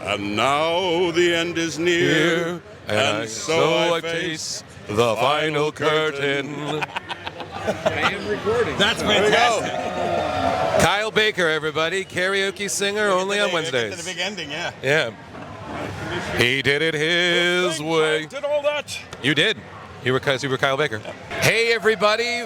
And now the end is near, and so I face the final curtain. I am recording. That's fantastic. Kyle Baker, everybody, karaoke singer only on Wednesdays. The big ending, yeah. Yeah. He did it his way. I did all that. You did. You were Kyle Baker. Hey, everybody.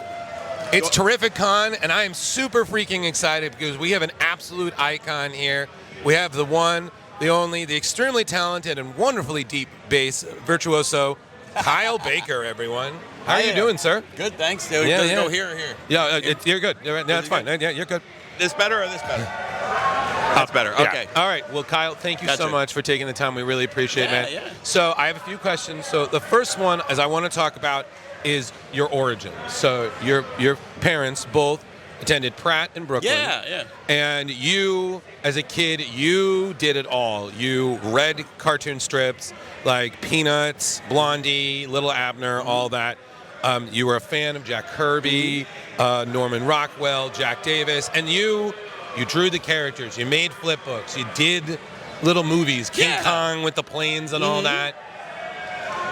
It's TerrificCon, and I am super freaking excited because we have an absolute icon here. We have the one, the only, the extremely talented and wonderfully deep bass virtuoso, Kyle Baker, everyone. How are you doing, sir? Good, thanks. Dude. Yeah, Go here or here? Yeah, you're good. Yeah, that's fine. Yeah, you're good. This better or this better? That's better. Yeah. Okay. All right. Well, Kyle, thank you so Gotcha. much for taking the time. We really appreciate it, man. Yeah. So I have a few questions. So the first one, as I want to talk about, is your origin. So your parents both attended Pratt in Brooklyn. Yeah. And you, as a kid, you did it all. You read cartoon strips like Peanuts, Blondie, Little Abner, all that. You were a fan of Jack Kirby, Norman Rockwell, Jack Davis, and you drew the characters. You made flip books. You did little movies, King Kong with the planes and all that.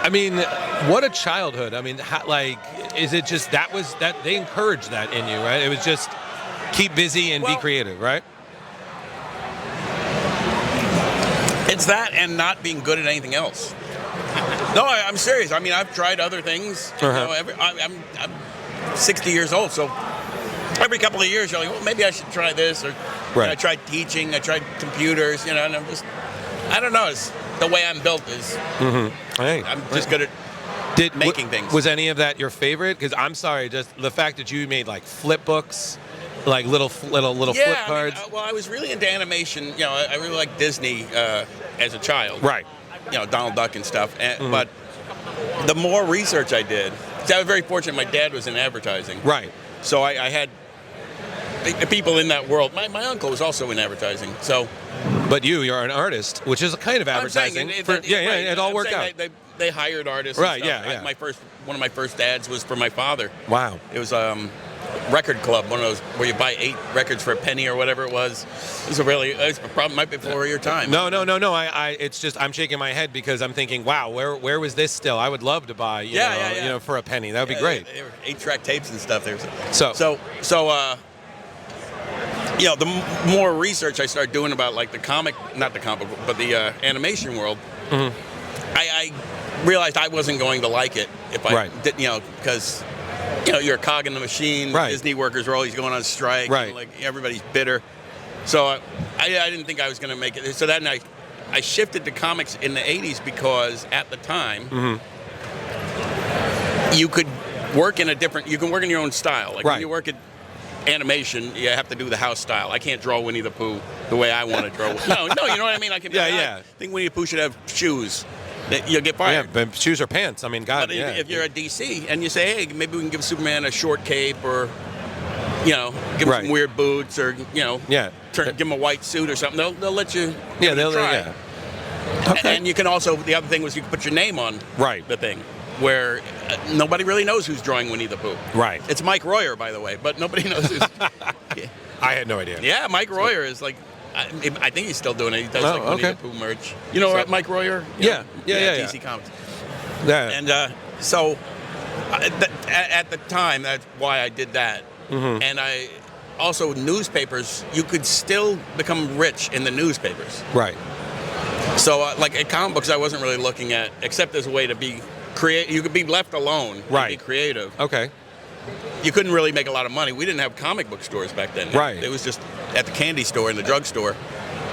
I mean, what a childhood. I mean, is it just that they encouraged that in you, right? It was just keep busy and be creative, right? It's that and not being good at anything else. No, I'm serious. I mean, I've tried other things. You know, I'm 60 years old, so every couple of years you're like, well, maybe I should try this. Or I tried teaching. I tried computers. You know, and I'm just, I don't know. It's the way I'm built is. Hey, I'm just good at making things. Was any of that your favorite? Because I'm sorry, just the fact that you made like flip books, like little flip cards. Well, I was really into animation. You know, I really liked Disney as a child. Right. You know, Donald Duck and stuff. But the more research I did, because I was very fortunate. My dad was in advertising. Right. So I had people in that world. My uncle was also in advertising. So. But you're an artist, which is a kind of advertising. It all worked out. They hired artists. Right. And stuff. Yeah. One of my first ads was for my father. Wow. It was record club, one of those where you buy 8 records for a penny or whatever it was. It was probably might be before your time. No. It's just I'm shaking my head because I'm thinking, wow, where was this still? I would love to buy, you know, for a penny. That would be great. They were 8-track tapes and stuff. So you know, the more research I started doing about like not the comic book, but the animation world, I realized I wasn't going to like it if I did, you know, because, you know, you're a cog in the machine. Right. Disney workers are always going on strike. Right. And, like, everybody's bitter. So I didn't think I was going to make it. So then I shifted to comics in the 80s because at the time, you could work in you can work in your own style. Like when you work at animation, you have to do the house style. I can't draw Winnie the Pooh the way I want to draw. No, you know what I mean? I think Winnie the Pooh should have shoes. You'll get fired. Yeah, but shoes or pants. I mean, God. But if you're at DC and you say, hey, maybe we can give Superman a short cape or, you know, give him some weird boots or, you know, give him a white suit or something, they'll let you try. Yeah. Okay. And you can also, the other thing was you could put your name on the thing. Where nobody really knows who's drawing Winnie the Pooh. Right. It's Mike Royer, by the way, but nobody knows who's. I had no idea. Yeah, Mike Royer is like, I think he's still doing it. He does Winnie the Pooh merch. You know Mike Royer? Yeah. DC Comics. Yeah. And so, at the time, that's why I did that. And I also newspapers. You could still become rich in the newspapers. Right. So, like at comic books, I wasn't really looking at except as a way to be. You could be left alone and be creative. Okay. You couldn't really make a lot of money. We didn't have comic book stores back then. Right. It was just at the candy store and the drugstore,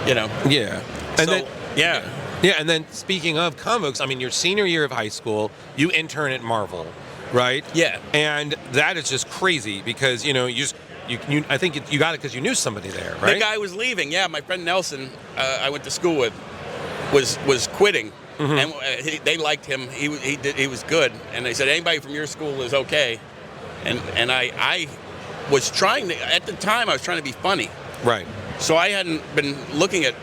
you know. Yeah. And so, Yeah, and then speaking of comic books, I mean, your senior year of high school, you intern at Marvel, right? Yeah. And that is just crazy because, you know, I think you got it because you knew somebody there, right? The guy was leaving. Yeah, my friend Nelson, I went to school with, was quitting. And they liked him. He was good, and they said anybody from your school is okay. And I was trying to at the time I was trying to be funny. Right. So I hadn't been looking at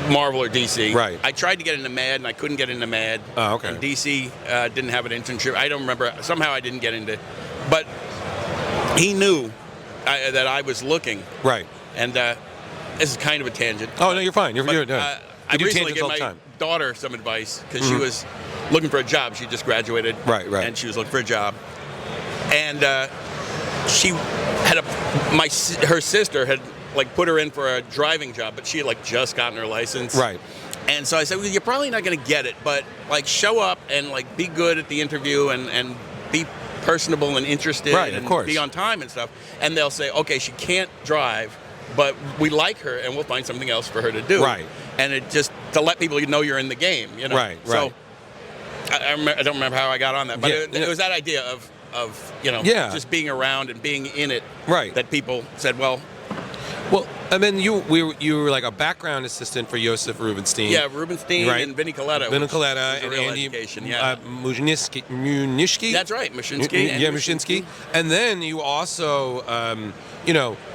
Marvel or DC. Right. I tried to get into Mad, and I couldn't get into Mad. Oh, okay. And DC didn't have an internship. I don't remember. Somehow I didn't get into. But he knew that I was looking. Right. And this is kind of a tangent. Oh no, you're fine. You're I You do recently tangents gave all the my time. daughter some advice because she was looking for a job. She just graduated. Right. And she was looking for a job. And she had her sister had like put her in for a driving job, but she had like just gotten her license. Right. And so I said, well, you're probably not going to get it, but like show up and like be good at the interview and be personable and interested Right, of and course. be on time and stuff. And they'll say, okay, she can't drive, but we like her and we'll find something else for her to do. Right. And it just to let people know you're in the game, you know. Right. So I don't remember how I got on that, but Yeah, it was that idea of just being around and being in it. Right. That people said, well, and then you were like a background assistant for Josef Rubinstein. yeah, Rubenstein Right. and Vinnie Coletta. Vinnie which Coletta was a and real Andy education, yeah. Munishki. That's right, Mushinsky. Yeah, Mushinsky. And then you also,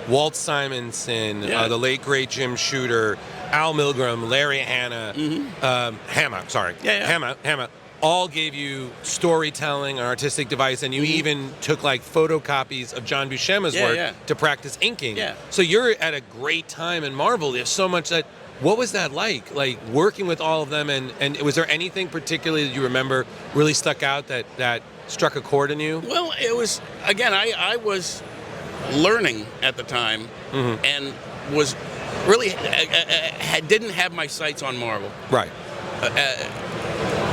Walt Simonson, Yeah. the late great Jim Shooter, Al Milgram, Larry Hannah, Hama, sorry. Yeah. Hama, all gave you storytelling, an artistic device, and you even took like photocopies of John Buscema's work to practice inking. Yeah. So you're at a great time in Marvel. There's so much that. What was that like working with all of them? And was there anything particularly that you remember really stuck out that struck a chord in you? Well, it was, again, I was learning at the time and was really, didn't have my sights on Marvel. Right.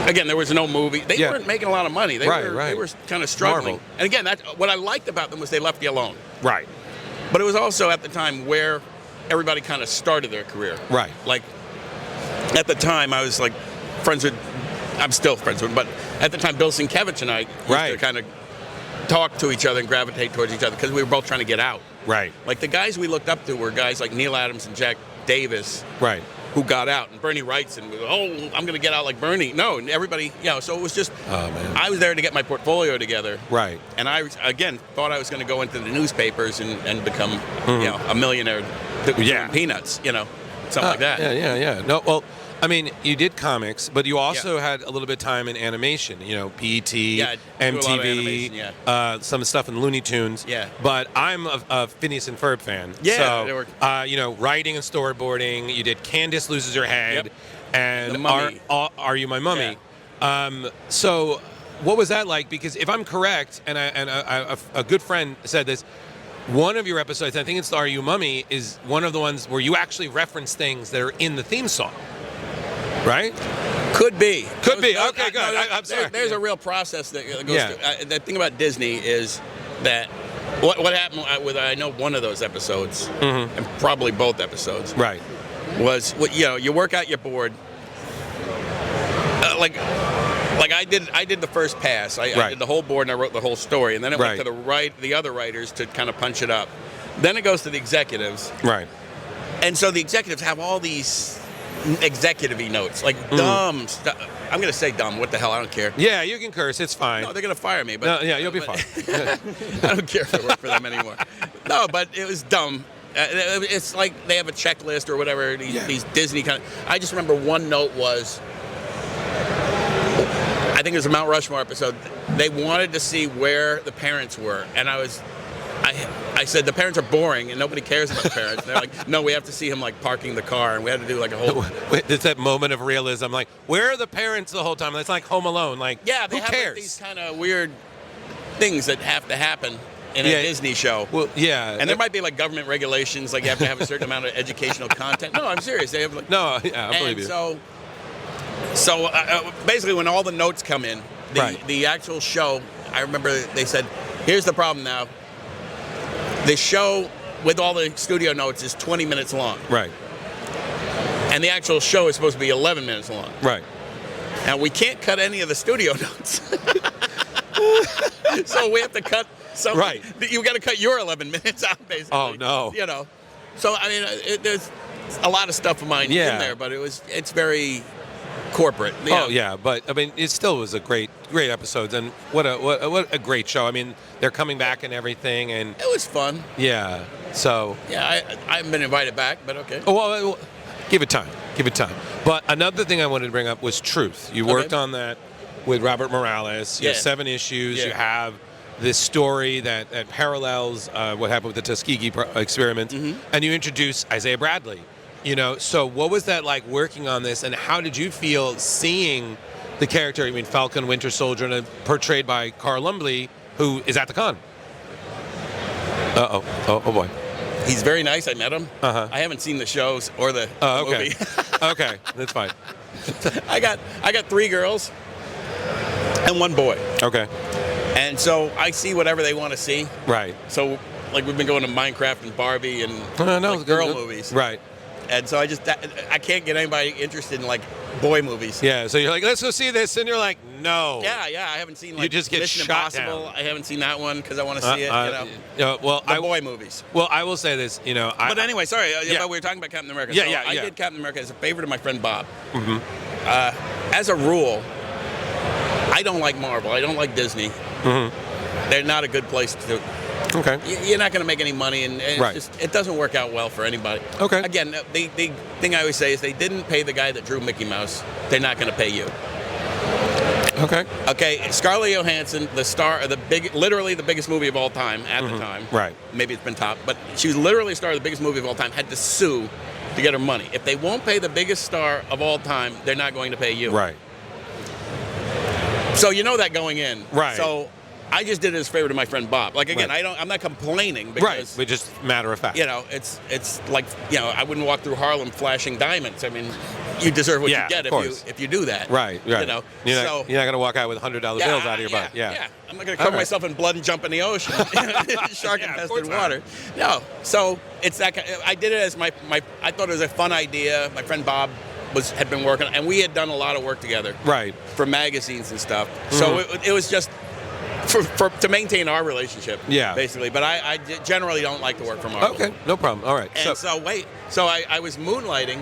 Again, there was no movie. They Yeah. weren't making a lot of money. They were kind of struggling. Marvel. And again, what I liked about them was they left you alone. Right. But it was also at the time where everybody kind of started their career. Right. Like, at the time, I was like I'm still friends with, but at the time, Bill Sienkiewicz and I used to kind of talk to each other and gravitate towards each other because we were both trying to get out. Right. Like, the guys we looked up to were guys like Neil Adams and Jack Davis. Right. Who got out, and Bernie Wrightson. I'm going to get out like Bernie. No, and everybody, so it was just, I was there to get my portfolio together. Right. And I, again, thought I was going to go into the newspapers and become, a millionaire doing peanuts, something like that. Yeah. No, well, I mean, you did comics, but you also had a little bit of time in animation, PET, do a lot of MTV, animation, some stuff in Looney Tunes. Yeah. But I'm a Phineas and Ferb fan. Yeah, So, writing and storyboarding, you did Candace Loses Her Head, and The Mummy. Are You My Mummy? So what was that like? Because if I'm correct, and a good friend said this, one of your episodes, I think it's the Are You Mummy, is one of the ones where you actually reference things that are in the theme song. Right? Could be. Okay, good. I'm sorry. There's a real process that goes through. The thing about Disney is that what happened with, I know one of those episodes, and probably both episodes, Right. was, you work out your board. Like I did the first pass. I did the whole board and I wrote the whole story, and then it went to the other writers to kind of punch it up. Then it goes to the executives. Right. And so the executives have all these executive-y notes, like dumb stuff. I'm going to say dumb. What the hell? I don't care. Yeah, you can curse. It's fine. No, they're going to fire me. But No, yeah, you'll be fine. I don't care if I work for them anymore. No, but it was dumb. It's like they have a checklist or whatever. These Disney kind of. I just remember one note was, I think it was a Mount Rushmore episode. They wanted to see where the parents were, and I said the parents are boring and nobody cares about the parents. They're like, no, we have to see him like parking the car, and we had to do like a whole. It's that moment of realism. Like, where are the parents the whole time? It's like Home Alone. Like, they who have cares? like these kind of weird things that have to happen in a Disney show. Well, yeah. And there might be like government regulations, like you have to have a certain amount of educational content. No, I'm serious. They have like. No, yeah, I believe you. So basically, when all the notes come in, the actual show, I remember they said, "Here's the problem now. The show with all the studio notes is 20 minutes long. Right. And the actual show is supposed to be 11 minutes long. Right. And we can't cut any of the studio notes. So we have to cut something. Right. You got to cut your 11 minutes out, basically. Oh, no. So, I mean, there's a lot of stuff of mine in there, but it's very corporate. Oh yeah, but I mean, it still was a great episode, and what a great show. I mean, they're coming back and everything, and it was fun. Yeah. So. Yeah, I haven't been invited back, but okay. Oh well, give it time. But another thing I wanted to bring up was Truth. You worked on that with Robert Morales. You have 7 issues. Yeah. You have this story that parallels what happened with the Tuskegee experiment, and you introduce Isaiah Bradley, You know, so what was that like working on this, and how did you feel seeing the character, I mean, Falcon Winter Soldier, and portrayed by Carl Lumbly, who is at the con? Oh boy. He's very nice. I met him. Uh-huh. I haven't seen the shows or the Okay. movie. Okay, that's fine. I got 3 girls and 1 boy. Okay. And so I see whatever they want to see. Right. So, like, we've been going to Minecraft and Barbie and like, girl movies. Right. And so I can't get anybody interested in, like, boy movies. Yeah, so you're like, let's go see this, and you're like, no. Yeah, I haven't seen, like, You just get Mission shot Impossible. down. I haven't seen that one because I want to see it, well, the boy movies. Well, I will say this, you know. But anyway, sorry, yeah. we were talking about Captain America. Yeah, So yeah, I yeah. did Captain America as a favor to my friend Bob. Mm-hmm. As a rule, I don't like Marvel. I don't like Disney. Mm-hmm. They're not a good place to. Okay. You're not going to make any money, and Right. it doesn't work out well for anybody. Okay. Again, the thing I always say is they didn't pay the guy that drew Mickey Mouse. They're not going to pay you. Okay. Okay, Scarlett Johansson, the star of literally the biggest movie of all time at the time. Right. Maybe it's been top, but she was literally a star of the biggest movie of all time, had to sue to get her money. If they won't pay the biggest star of all time, they're not going to pay you. Right. So you know that going in. Right. So I just did it as a favor to my friend Bob. Like, again, Right. I'm not complaining because Right. But just matter of fact. you know, it's like, you know, I wouldn't walk through Harlem flashing diamonds. I mean, you deserve what Yeah, you get of course. if you do that. Right. You know, You're not going to walk out with $100 bills out of your butt. Yeah. I'm not going to cover myself in blood and jump in the ocean, shark infested water. No. So it's that. I did it as my. I thought it was a fun idea. My friend Bob had been working, and we had done a lot of work together. Right. For magazines and stuff. So it was just. To maintain our relationship, Yeah. basically. But I generally don't like to work for Marvel. Okay, no problem. All right. And so I was moonlighting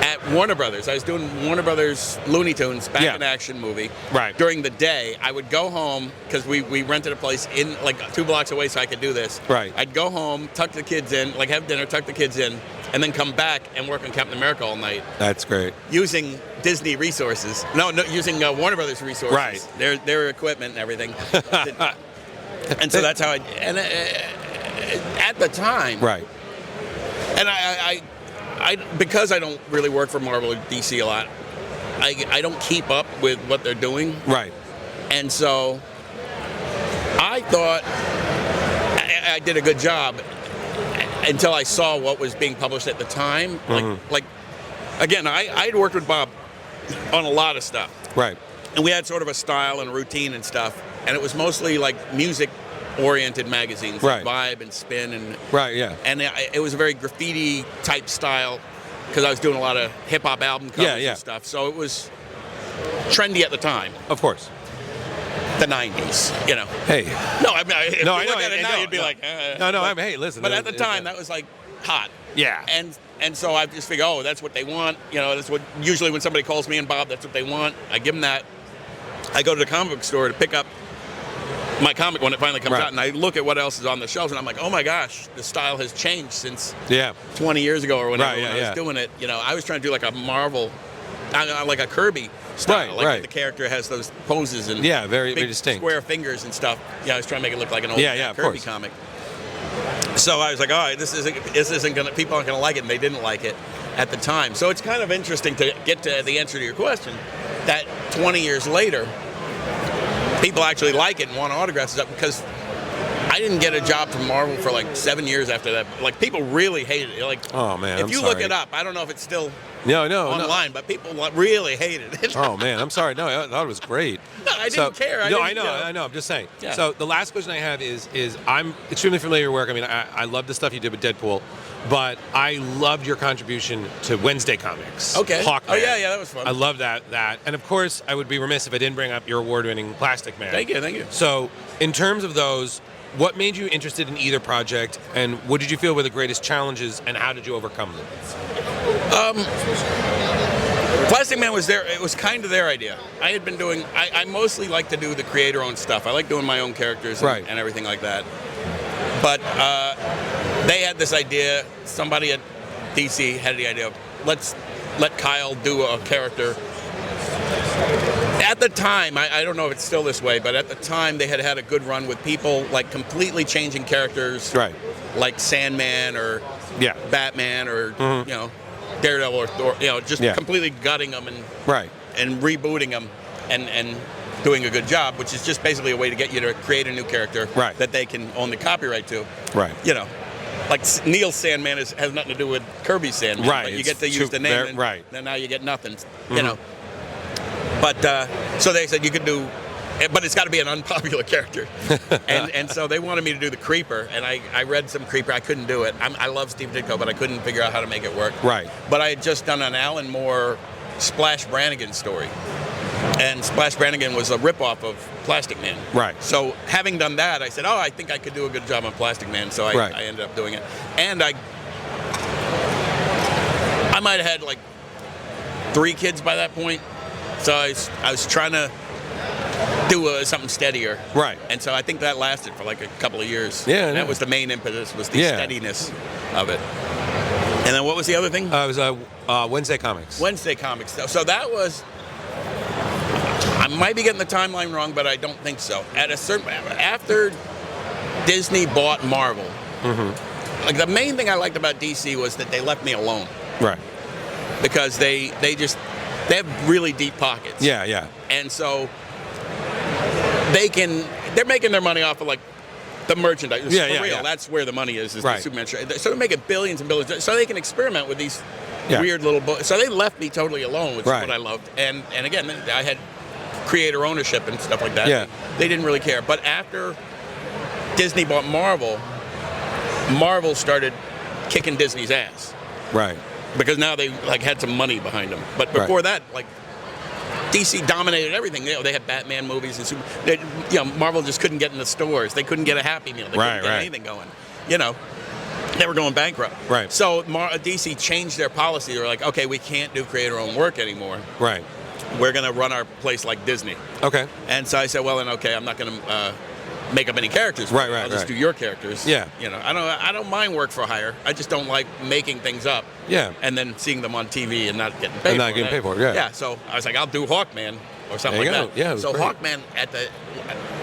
at Warner Brothers. I was doing Warner Brothers Looney Tunes back in action movie. Right. During the day, I would go home because we rented a place in like 2 blocks away, so I could do this. Right. I'd go home, tuck the kids in, like have dinner, tuck the kids in, and then come back and work on Captain America all night. That's great. Using Disney resources. No, using Warner Brothers resources. Right. Their equipment and everything. And so that's how at the time. Right. And I because I don't really work for Marvel or DC a lot, I don't keep up with what they're doing. Right. And so I thought I did a good job until I saw what was being published at the time. Like again, I'd worked with Bob on a lot of stuff. Right. And we had sort of a style and a routine and stuff. And it was mostly like music-oriented magazines, Right. like Vibe and Spin. And Right, yeah. And it was a very graffiti-type style because I was doing a lot of hip-hop album covers Yeah. and stuff. So it was trendy at the time, Of course. the 90s, you know. Hey. No, I mean, if No, you I know. look at it and now, no, you'd be no. like, No, hey, listen. But at the time, that was like hot. Yeah. And so I just figure, oh, that's what they want. You know, that's what usually when somebody calls me and Bob, that's what they want. I give them that. I go to the comic book store to pick up my comic when it finally comes Right. out, and I look at what else is on the shelves, and I'm like, oh my gosh, the style has changed since Yeah. 20 years ago or whenever Right, yeah, when I was doing it. You know, I was trying to do like a Marvel, like a Kirby style, Right, like right. the character has those poses and Yeah, very big distinct. square fingers and stuff. Yeah, I was trying to make it look like an old Yeah, of Kirby course. comic. So I was like, all right, this isn't gonna, people aren't gonna like it, and they didn't like it at the time. So it's kind of interesting to get to the answer to your question, that 20 years later, people actually like it and want autographs and stuff, because I didn't get a job from Marvel for like 7 years after that. Like, people really hated it. Like, Oh, man, if I'm you look sorry. it up, I don't know if it's still No. online, but people really hated it. Oh, man, I'm sorry. No, I thought it was great. I didn't care. I didn't, know, you know. I know. I'm just saying. Yeah. So the last question I have is I'm extremely familiar with your work. I mean, I love the stuff you did with Deadpool, but I loved your contribution to Wednesday Comics. Okay. Hawkman. Oh, yeah, that was fun. I love that. And of course, I would be remiss if I didn't bring up your award-winning Plastic Man. Thank you. So, in terms of those, what made you interested in either project, and what did you feel were the greatest challenges, and how did you overcome them? Plastic Man was it was kind of their idea. I had been doing, I mostly like to do the creator-owned stuff. I like doing my own characters Right. and everything like that. But they had this idea, somebody at DC had the idea of, let's let Kyle do a character At the time, I don't know if it's still this way, but at the time they had a good run with people like completely changing characters, Right. like Sandman or Yeah. Batman or Daredevil or Thor, just completely gutting them and rebooting them and doing a good job, which is just basically a way to get you to create a new character that they can own the copyright to. Right. Like Neil's Sandman has nothing to do with Kirby's Sandman. Right. But you get to use the name, and then now you get nothing. But so they said you could do, but it's got to be an unpopular character. and so they wanted me to do the Creeper, and I read some Creeper. I couldn't do it. I love Steve Ditko, but I couldn't figure out how to make it work. Right. But I had just done an Alan Moore Splash Brannigan story. And Splash Brannigan was a ripoff of Plastic Man. Right. So having done that, I said, I think I could do a good job on Plastic Man. So I ended up doing it. And I might have had like 3 kids by that point. So I was trying to do something steadier. Right. And so I think that lasted for like a couple of years. Yeah. And that was the main impetus, was the steadiness of it. And then what was the other thing? It was Wednesday Comics. Wednesday Comics. So that was... I might be getting the timeline wrong, but I don't think so. After Disney bought Marvel, like the main thing I liked about DC was that they left me alone. Right. Because they have really deep pockets. Yeah, yeah. And so they're making their money off of like the merchandise. For real. Yeah. That's where the money is the Superman trade. So they're making billions and billions. So they can experiment with these weird little books. So they left me totally alone, which is what I loved. And again, I had creator ownership and stuff like that. Yeah. They didn't really care. But after Disney bought Marvel, Marvel started kicking Disney's ass. Right. Because now they like had some money behind them. But before that, like DC dominated everything. They had Batman movies and Marvel just couldn't get in the stores. They couldn't get a Happy Meal. They couldn't get anything going. They were going bankrupt. Right. So DC changed their policy. They were like, okay, we can't do creator-owned work anymore. Right. We're going to run our place like Disney. Okay. And so I said, well, then, okay, I'm not going to make up any characters. Right. I'll just do your characters. Yeah. I don't mind work for hire. I just don't like making things up. Yeah. And then seeing them on TV and not getting paid for it. Yeah. Yeah. So I was like, I'll do Hawkman or something like that. Yeah. So great.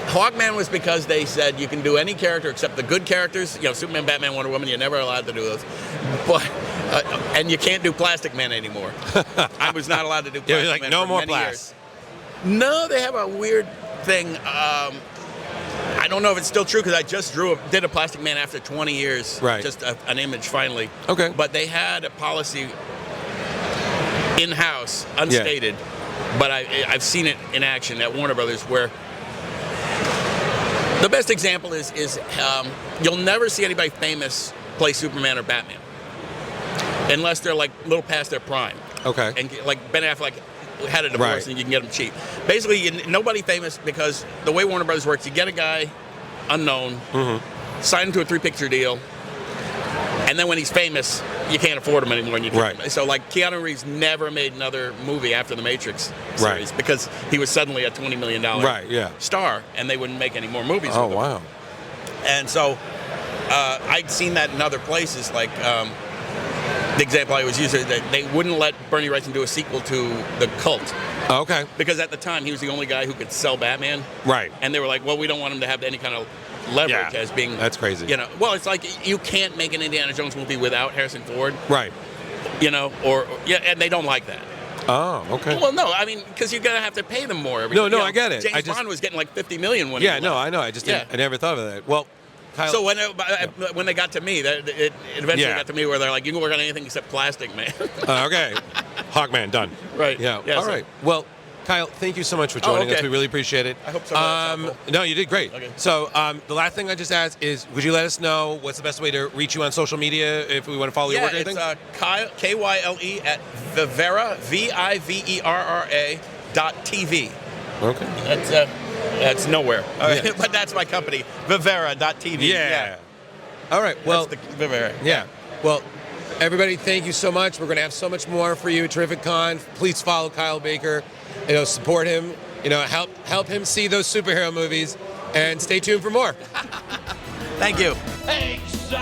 Hawkman was because they said you can do any character except the good characters. Superman, Batman, Wonder Woman. You're never allowed to do those. But and you can't do Plastic Man anymore. I was not allowed to do Plastic Man no for more many Plas. years. No, they have a weird thing. I don't know if it's still true because I just did a Plastic Man after 20 years. Right. Just an image finally. Okay. But they had a policy in-house, unstated, but I've seen it in action at Warner Brothers where the best example is you'll never see anybody famous play Superman or Batman unless they're like a little past their prime. Okay. And like Ben Affleck had a divorce and you can get them cheap. Basically, nobody famous because the way Warner Brothers works, you get a guy unknown, sign him to a 3-picture deal, and then when he's famous, you can't afford him anymore. And you can't. So like Keanu Reeves never made another movie after the Matrix series because he was suddenly a $20 million star, and they wouldn't make any more movies. Oh, with him. wow. And so I'd seen that in other places, like the example I was using, that they wouldn't let Bernie Wrightson do a sequel to The Cult. Okay. Because at the time, he was the only guy who could sell Batman. Right. And they were like, well, we don't want him to have any kind of leverage as being... That's crazy. Well, it's like you can't make an Indiana Jones movie without Harrison Ford. Right. And they don't like that. Oh, okay. Well, no, I mean, because you're going to have to pay them more. No, I get it. James Bond was getting like $50 million when I know. I just didn't, I never thought of that. Well, Kyle, so when they got to me, it eventually got to me where they're like, you can work on anything except Plastic Man. Okay. Hawkman, done. Right. Yeah. All right. Well, Kyle, thank you so much for joining us. We really appreciate it. I hope so. No, you did great. Okay. So the last thing I just asked is, would you let us know what's the best way to reach you on social media if we want to follow your work or anything? It's Kyle, Kyle at Vivera, VIVERRA .TV. Okay. That's nowhere. But that's my company, Vivera.tv. Yeah. All right. Well, that's the Vivera. Yeah. Well, everybody, thank you so much. We're going to have so much more for you at TerrificCon. Please follow Kyle Baker. Support him. Help him see those superhero movies, and stay tuned for more. Thank you. Hey, so